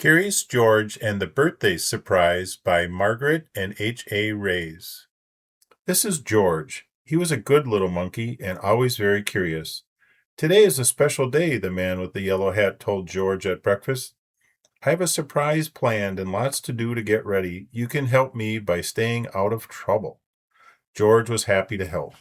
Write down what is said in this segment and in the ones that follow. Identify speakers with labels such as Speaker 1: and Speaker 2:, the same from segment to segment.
Speaker 1: Curious George and the Birthday Surprise by Margret and H.A. Rays. This is George. He was a good little monkey and always very curious. Today is a special day, the man with the yellow hat told George at breakfast. I have a surprise planned and lots to do to get ready. You can help me by staying out of trouble. George was happy to help.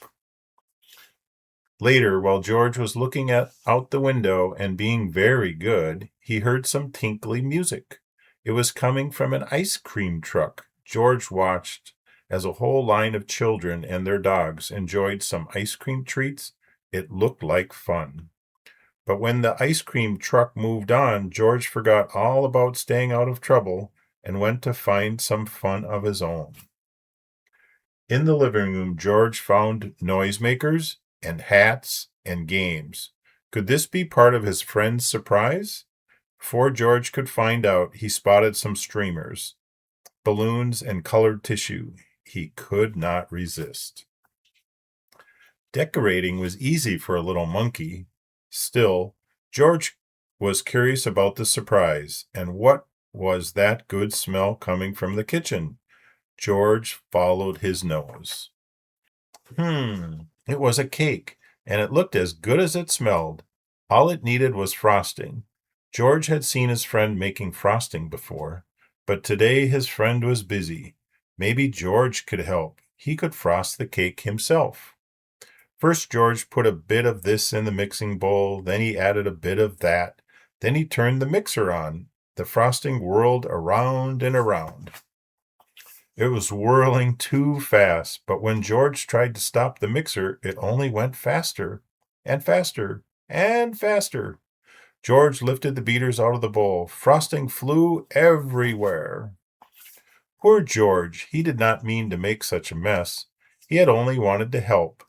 Speaker 1: Later, while George was looking out the window and being very good, he heard some tinkly music. It was coming from an ice cream truck. George watched as a whole line of children and their dogs enjoyed some ice cream treats. It looked like fun. But when the ice cream truck moved on, George forgot all about staying out of trouble and went to find some fun of his own. In the living room, George found noisemakers and hats and games. Could this be part of his friend's surprise? Before George could find out, he spotted some streamers, balloons, and colored tissue. He could not resist. Decorating was easy for a little monkey. Still, George was curious about the surprise, and what was that good smell coming from the kitchen? George followed his nose. It was a cake, and it looked as good as it smelled. All it needed was frosting. George had seen his friend making frosting before, but today his friend was busy. Maybe George could help. He could frost the cake himself. First, George put a bit of this in the mixing bowl, then he added a bit of that. Then he turned the mixer on. The frosting whirled around and around. It was whirling too fast, but when George tried to stop the mixer, it only went faster and faster and faster. George lifted the beaters out of the bowl. Frosting flew everywhere. Poor George, he did not mean to make such a mess. He had only wanted to help.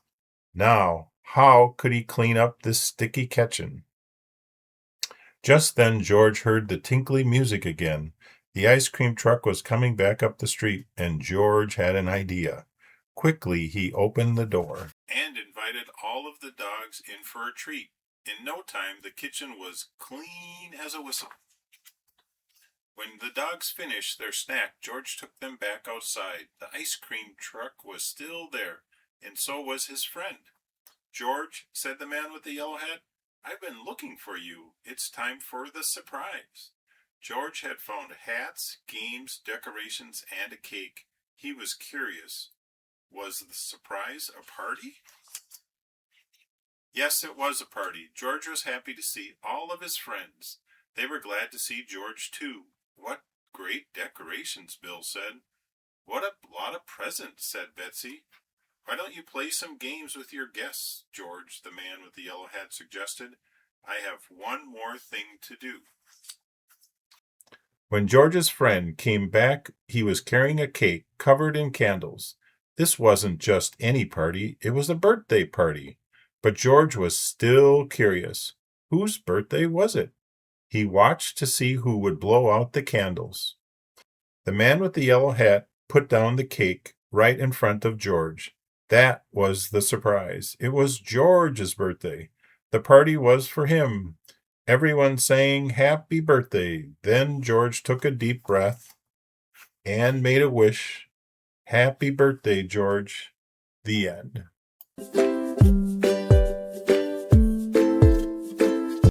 Speaker 1: Now, how could he clean up this sticky kitchen? Just then George heard the tinkly music again. The ice cream truck was coming back up the street, and George had an idea. Quickly, he opened the door and invited all of the dogs in for a treat. In no time, the kitchen was clean as a whistle. When the dogs finished their snack, George took them back outside. The ice cream truck was still there, and so was his friend. George, said the man with the yellow hat, I've been looking for you. It's time for the surprise. George had found hats, games, decorations, and a cake. He was curious. Was the surprise a party? Yes, it was a party. George was happy to see all of his friends. They were glad to see George, too. What great decorations, Bill said. What a lot of presents, said Betsy. Why don't you play some games with your guests, George, the man with the yellow hat suggested. I have one more thing to do. When George's friend came back, he was carrying a cake covered in candles. This wasn't just any party, it was a birthday party. But George was still curious. Whose birthday was it? He watched to see who would blow out the candles. The man with the yellow hat put down the cake right in front of George. That was the surprise. It was George's birthday. The party was for him. Everyone sang happy birthday. Then George took a deep breath and made a wish. Happy birthday, George. The end.